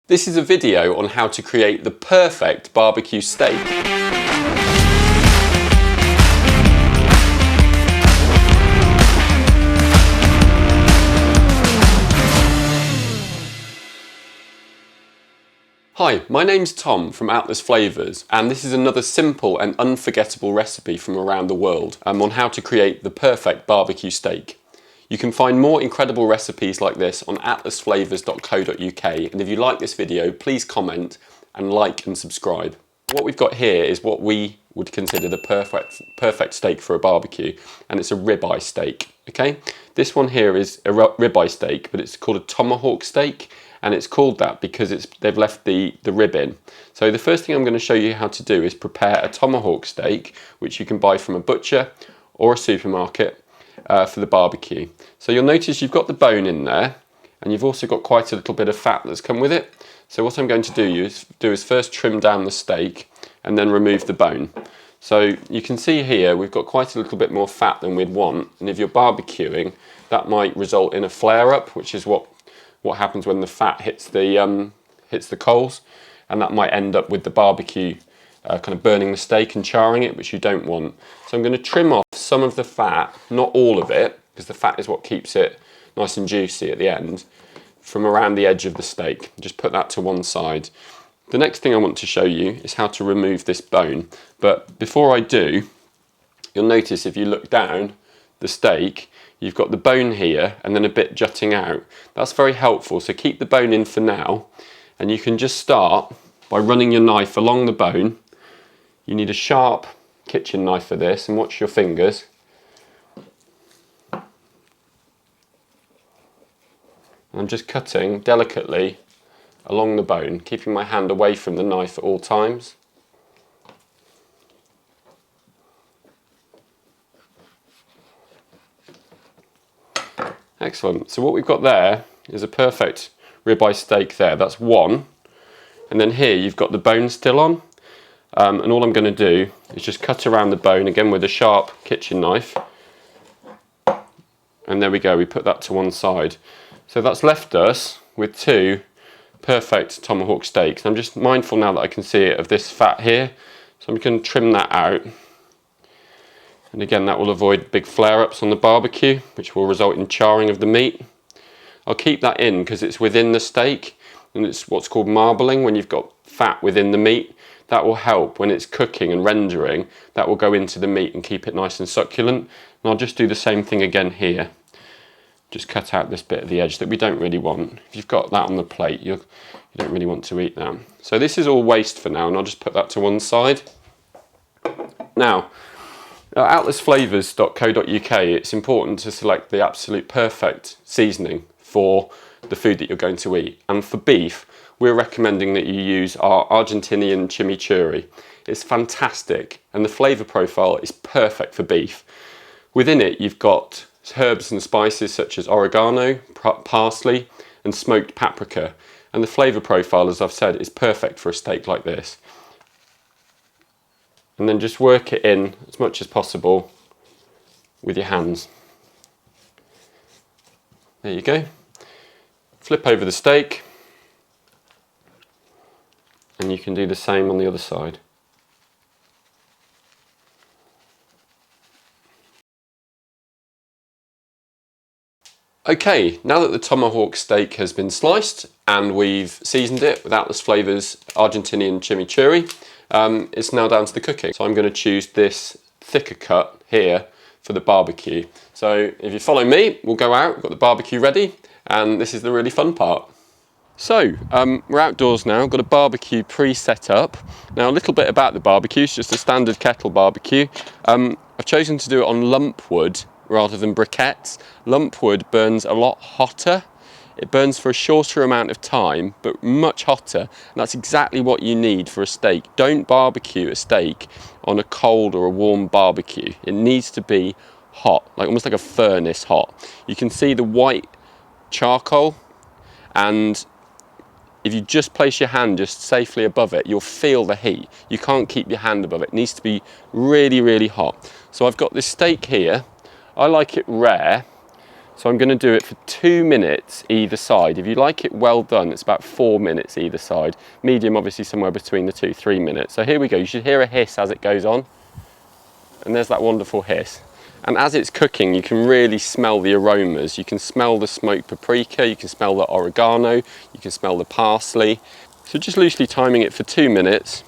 This is a video on how to create the perfect barbecue steak. Hi, my name's Tom from Atlas Flavours, and this is another simple and unforgettable recipe from around the world on how to create the perfect barbecue steak. You can find more incredible recipes like this on atlasflavours.co.uk, and if you like this video, please comment and like and subscribe. What we've got here is what we would consider the perfect steak for a barbecue, and it's a ribeye steak. Okay, this one here is a ribeye steak, but it's called a tomahawk steak, and it's called that because they've left the rib in. So the first thing I'm going to show you how to do is prepare a tomahawk steak, which you can buy from a butcher or a supermarket for the barbecue. So you'll notice you've got the bone in there, and you've also got quite a little bit of fat that's come with it. So what I'm going to do is first trim down the steak and then remove the bone. So you can see here we've got quite a little bit more fat than we'd want, and if you're barbecuing, that might result in a flare-up, which is what happens when the fat hits the coals, and that might end up with the barbecue kind of burning the steak and charring it, which you don't want. So I'm going to trim off some of the fat, not all of it, because the fat is what keeps it nice and juicy at the end, from around the edge of the steak. Just put that to one side. The next thing I want to show you is how to remove this bone. But before I do, you'll notice if you look down the steak, you've got the bone here and then a bit jutting out. That's very helpful, so keep the bone in for now, and you can just start by running your knife along the bone. You need a sharp kitchen knife for this, and watch your fingers. I'm just cutting delicately along the bone, keeping my hand away from the knife at all times. Excellent. So what we've got there is a perfect ribeye steak there. That's one. And then here you've got the bone still on. And all I'm going to do is just cut around the bone again with a sharp kitchen knife. And there we go, we put that to one side. So that's left us with two perfect tomahawk steaks. I'm just mindful now that I can see it of this fat here, so I'm going to trim that out. And again, that will avoid big flare-ups on the barbecue, which will result in charring of the meat. I'll keep that in because it's within the steak, and it's what's called marbling. When you've got fat within the meat, that will help when it's cooking and rendering. That will go into the meat and keep it nice and succulent. And I'll just do the same thing again here. Just cut out this bit of the edge that we don't really want. If you've got that on the plate, you don't really want to eat that. So this is all waste for now, and I'll just put that to one side. Now, at atlasflavours.co.uk, it's important to select the absolute perfect seasoning for the food that you're going to eat. And for beef, we're recommending that you use our Argentinian chimichurri. It's fantastic, and the flavour profile is perfect for beef. Within it, you've got herbs and spices such as oregano, parsley, and smoked paprika. And the flavour profile, as I've said, is perfect for a steak like this. And then just work it in as much as possible with your hands. There you go. Flip over the steak, and you can do the same on the other side. Okay, now that the tomahawk steak has been sliced and we've seasoned it with Atlas Flavours Argentinian chimichurri, it's now down to the cooking. So I'm going to choose this thicker cut here for the barbecue. So if you follow me, we'll go out, we've got the barbecue ready, and this is the really fun part. So we're outdoors now, got a barbecue pre-set up. Now a little bit about the barbecue, it's just a standard kettle barbecue. I've chosen to do it on lump wood rather than briquettes. Lump wood burns a lot hotter. It burns for a shorter amount of time, but much hotter. And that's exactly what you need for a steak. Don't barbecue a steak on a cold or a warm barbecue. It needs to be hot, like almost like a furnace hot. You can see the white charcoal, and if you just place your hand just safely above it, you'll feel the heat. You can't keep your hand above it. It needs to be really, really hot. So I've got this steak here. I like it rare, So I'm going to do it for 2 minutes either side. If you like it well done, it's about 4 minutes either side. Medium, obviously, somewhere between the two, 3 minutes. So here we go. You should hear a hiss as it goes on. And there's that wonderful hiss. And as it's cooking, you can really smell the aromas. You can smell the smoked paprika, you can smell the oregano, you can smell the parsley. So just loosely timing it for 2 minutes.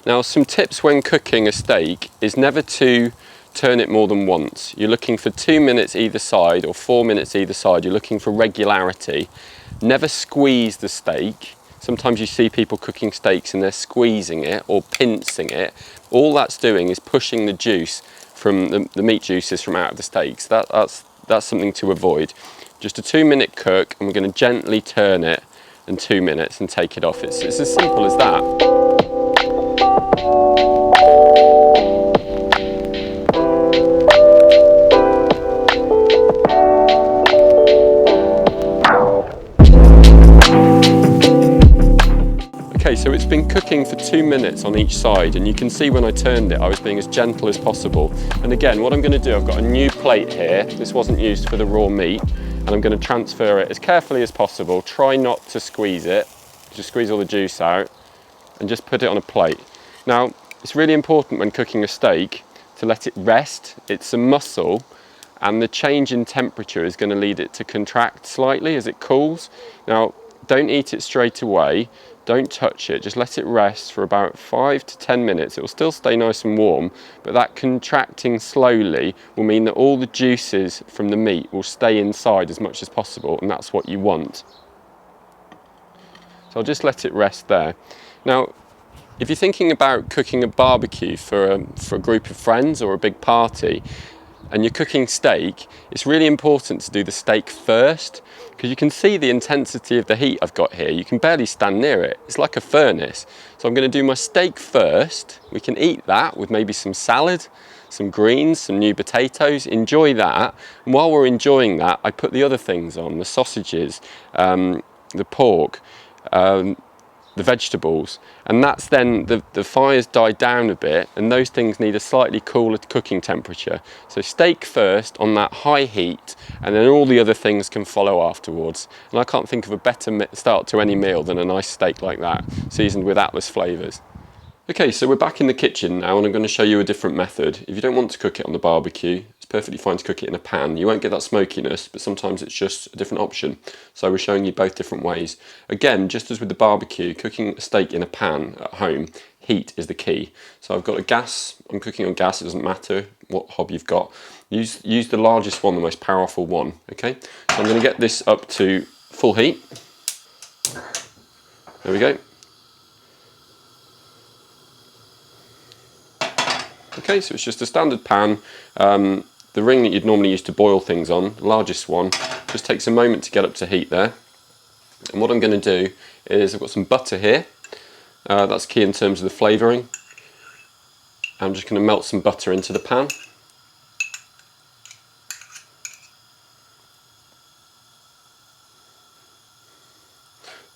Now, some tips when cooking a steak is never to turn it more than once. You're looking for 2 minutes either side or 4 minutes either side. You're looking for regularity. Never squeeze the steak. Sometimes you see people cooking steaks and they're squeezing it or pincing it. All that's doing is pushing the juice from the meat juices from out of the steaks. That's something to avoid. Just a 2 minute cook, and we're going to gently turn it in 2 minutes and take it off. It's as simple as that. Okay, so it's been cooking for 2 minutes on each side, and you can see when I turned it, I was being as gentle as possible. And again, what I'm going to do, I've got a new plate here. This wasn't used for the raw meat, and I'm going to transfer it as carefully as possible. Try not to squeeze it, just squeeze all the juice out, and just put it on a plate. Now, it's really important when cooking a steak to let it rest. It's a muscle, and the change in temperature is going to lead it to contract slightly as it cools. Now, don't eat it straight away. Don't touch it, just let it rest for about 5 to 10 minutes. It will still stay nice and warm, but that contracting slowly will mean that all the juices from the meat will stay inside as much as possible, and that's what you want. So I'll just let it rest there. Now, if you're thinking about cooking a barbecue for a group of friends or a big party, and you're cooking steak, it's really important to do the steak first, because you can see the intensity of the heat I've got here. You can barely stand near it. It's like a furnace. So I'm going to do my steak first. We can eat that with maybe some salad, some greens, some new potatoes. Enjoy that. And while we're enjoying that, I put the other things on, the sausages, the pork, the vegetables, and that's then the fires die down a bit, and those things need a slightly cooler cooking temperature. So steak first on that high heat, and then all the other things can follow afterwards. And I can't think of a better start to any meal than a nice steak like that, seasoned with Atlas Flavours. Okay, so we're back in the kitchen now, and I'm going to show you a different method. If you don't want to cook it on the barbecue, it's perfectly fine to cook it in a pan. You won't get that smokiness, but sometimes it's just a different option. So we're showing you both different ways. Again, just as with the barbecue, cooking a steak in a pan at home, heat is the key. So I've got a gas, I'm cooking on gas, it doesn't matter what hob you've got. Use the largest one, the most powerful one, okay? So I'm going to get this up to full heat. There we go. Okay, so it's just a standard pan. The ring that you'd normally use to boil things on, the largest one, just takes a moment to get up to heat there. And what I'm going to do is, I've got some butter here. That's key in terms of the flavouring. I'm just going to melt some butter into the pan.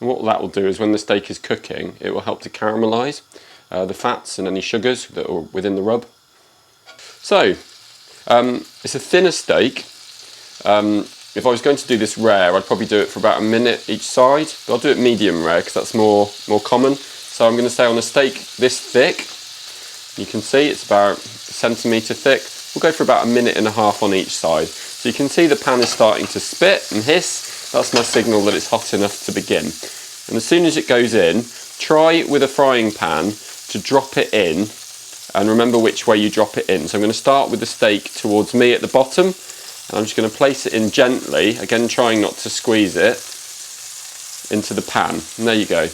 And what that will do is when the steak is cooking, it will help to caramelise the fats and any sugars that are within the rub. So, it's a thinner steak. If I was going to do this rare, I'd probably do it for about a minute each side, but I'll do it medium rare because that's more common. So I'm going to say on a steak this thick, you can see it's about a centimetre thick. We'll go for about a minute and a half on each side. So you can see the pan is starting to spit and hiss. That's my signal that it's hot enough to begin. And as soon as it goes in, try with a frying pan to drop it in, and remember which way you drop it in. So I'm going to start with the steak towards me at the bottom, and I'm just going to place it in gently, again trying not to squeeze it, into the pan. And there you go.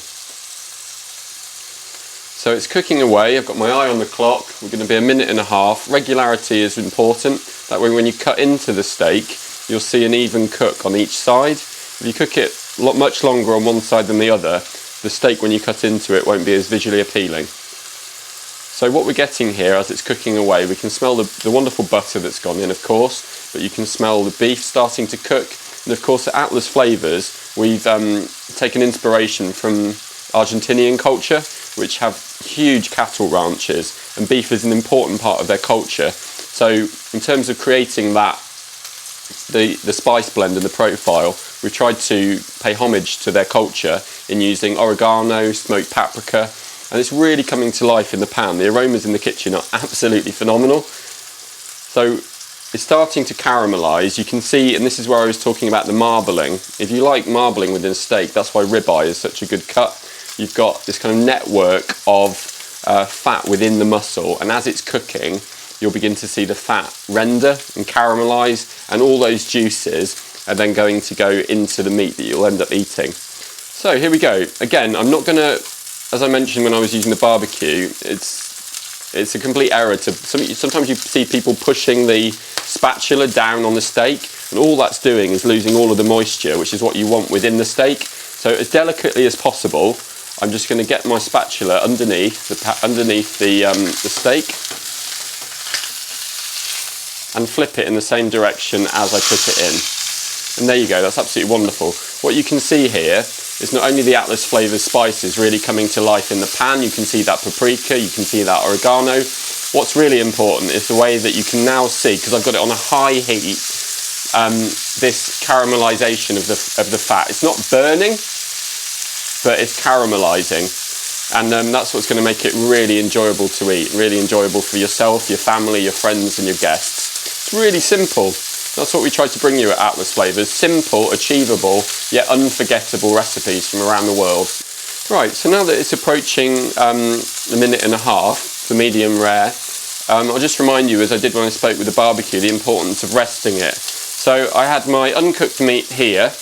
So it's cooking away. I've got my eye on the clock. We're going to be a minute and a half. Regularity is important. That way when you cut into the steak, you'll see an even cook on each side. If you cook it much longer on one side than the other, the steak when you cut into it won't be as visually appealing. So what we're getting here as it's cooking away, we can smell the wonderful butter that's gone in, of course, but you can smell the beef starting to cook. And of course at Atlas Flavours, we've taken inspiration from Argentinian culture, which have huge cattle ranches, and beef is an important part of their culture. So in terms of creating that the spice blend and the profile, we've tried to pay homage to their culture in using oregano, smoked paprika, and it's really coming to life in the pan. The aromas in the kitchen are absolutely phenomenal. So it's starting to caramelise. You can see, and this is where I was talking about the marbling. If you like marbling within a steak, that's why ribeye is such a good cut. You've got this kind of network of fat within the muscle, and as it's cooking, you'll begin to see the fat render and caramelise, and all those juices are then going to go into the meat that you'll end up eating. So here we go. Again, I'm not going to, as I mentioned when I was using the barbecue, it's a complete error to, sometimes you see people pushing the spatula down on the steak, and all that's doing is losing all of the moisture, which is what you want within the steak. So as delicately as possible, I'm just going to get my spatula underneath the steak and flip it in the same direction as I put it in. And there you go, that's absolutely wonderful. What you can see here is not only the Atlas Flavours spices really coming to life in the pan, you can see that paprika, you can see that oregano. What's really important is the way that you can now see, because I've got it on a high heat, this caramelisation of the fat. It's not burning, but it's caramelising. And that's what's going to make it really enjoyable to eat, really enjoyable for yourself, your family, your friends and your guests. It's really simple. That's what we try to bring you at Atlas Flavours. Simple, achievable, yet unforgettable recipes from around the world. Right, so now that it's approaching a minute and a half for medium rare, I'll just remind you, as I did when I spoke with the barbecue, the importance of resting it. So I had my uncooked meat here,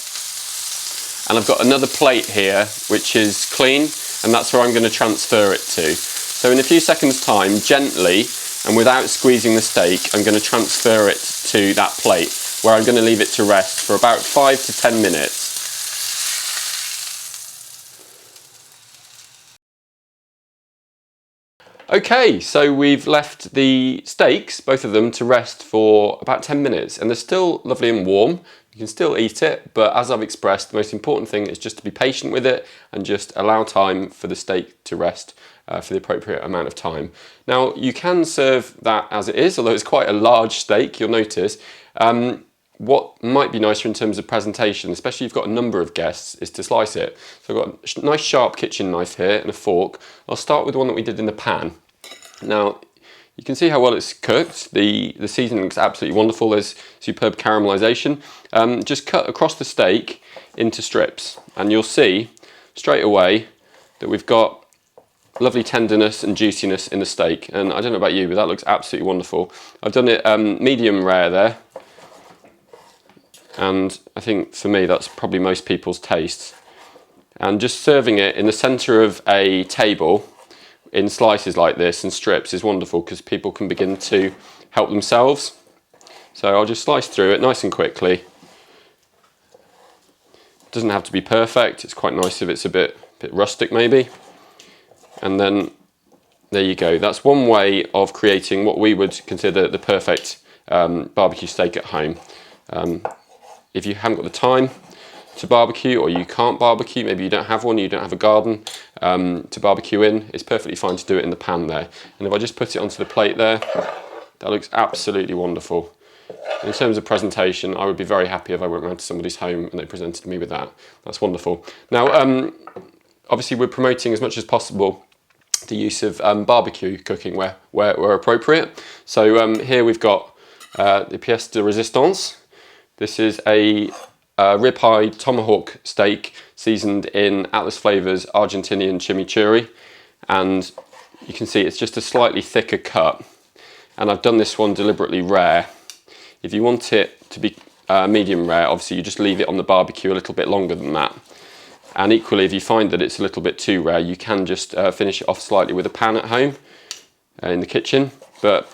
and I've got another plate here which is clean, and that's where I'm going to transfer it to. So in a few seconds time, gently and without squeezing the steak, I'm going to transfer it to that plate, where I'm going to leave it to rest for about 5 to 10 minutes. Okay, so we've left the steaks, both of them, to rest for about 10 minutes, and they're still lovely and warm. You can still eat it, but as I've expressed, the most important thing is just to be patient with it and just allow time for the steak to rest for the appropriate amount of time. Now, you can serve that as it is, although it's quite a large steak, you'll notice. What might be nicer in terms of presentation, especially if you've got a number of guests, is to slice it. So I've got a nice sharp kitchen knife here and a fork. I'll start with the one that we did in the pan. Now, you can see how well it's cooked. The seasoning is absolutely wonderful. There's superb caramelisation. Just cut across the steak into strips, and you'll see straight away that we've got lovely tenderness and juiciness in the steak. And I don't know about you, but that looks absolutely wonderful. I've done it medium rare there, and I think for me that's probably most people's tastes. And just serving it in the centre of a table in slices like this and strips is wonderful, because people can begin to help themselves. So I'll just slice through it nice and quickly. It doesn't have to be perfect. It's quite nice if it's a bit rustic maybe. And then there you go. That's one way of creating what we would consider the perfect barbecue steak at home. If you haven't got the time to barbecue, or you can't barbecue, maybe you don't have one, you don't have a garden to barbecue in, it's perfectly fine to do it in the pan there. And if I just put it onto the plate there, that looks absolutely wonderful. In terms of presentation, I would be very happy if I went round to somebody's home and they presented me with that. That's wonderful. Now, obviously we're promoting as much as possible the use of barbecue cooking where appropriate. So here we've got the pièce de résistance. This is a ribeye tomahawk steak seasoned in Atlas Flavours Argentinian chimichurri, and you can see it's just a slightly thicker cut, and I've done this one deliberately rare. If you want it to be medium rare, obviously you just leave it on the barbecue a little bit longer than that. And equally, if you find that it's a little bit too rare, you can just finish it off slightly with a pan at home in the kitchen. But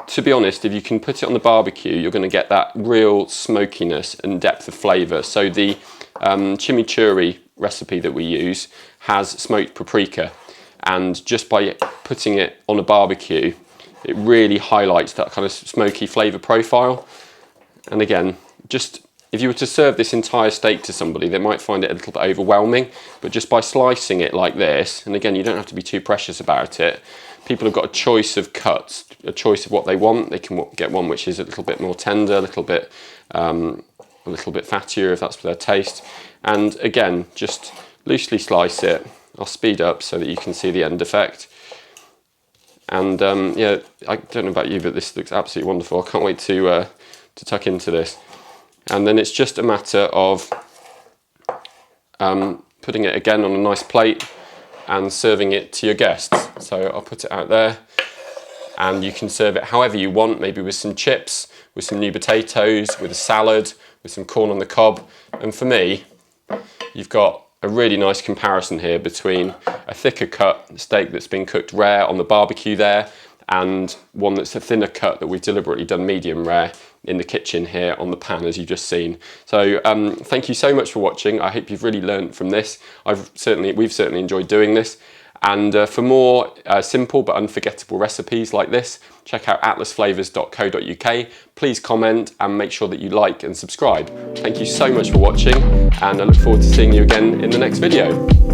to be honest, if you can put it on the barbecue, you're going to get that real smokiness and depth of flavour. So the chimichurri recipe that we use has smoked paprika, and just by putting it on a barbecue, it really highlights that kind of smoky flavour profile. And again, just if you were to serve this entire steak to somebody, they might find it a little bit overwhelming, but just by slicing it like this, and again, you don't have to be too precious about it, people have got a choice of cuts, a choice of what they want. They can get one which is a little bit more tender, a little bit fattier if that's for their taste. And again, just loosely slice it. I'll speed up so that you can see the end effect. And yeah, I don't know about you, but this looks absolutely wonderful. I can't wait to tuck into this. And then it's just a matter of putting it again on a nice plate and serving it to your guests. So I'll put it out there, and you can serve it however you want, maybe with some chips, with some new potatoes, with a salad, with some corn on the cob. And for me, you've got a really nice comparison here between a thicker cut steak that's been cooked rare on the barbecue there, and one that's a thinner cut that we've deliberately done medium rare in the kitchen here on the pan, as you've just seen. So thank you so much for watching. I hope you've really learned from this. We've certainly enjoyed doing this. And for more simple but unforgettable recipes like this, check out atlasflavours.co.uk. Please comment and make sure that you like and subscribe. Thank you so much for watching, and I look forward to seeing you again in the next video.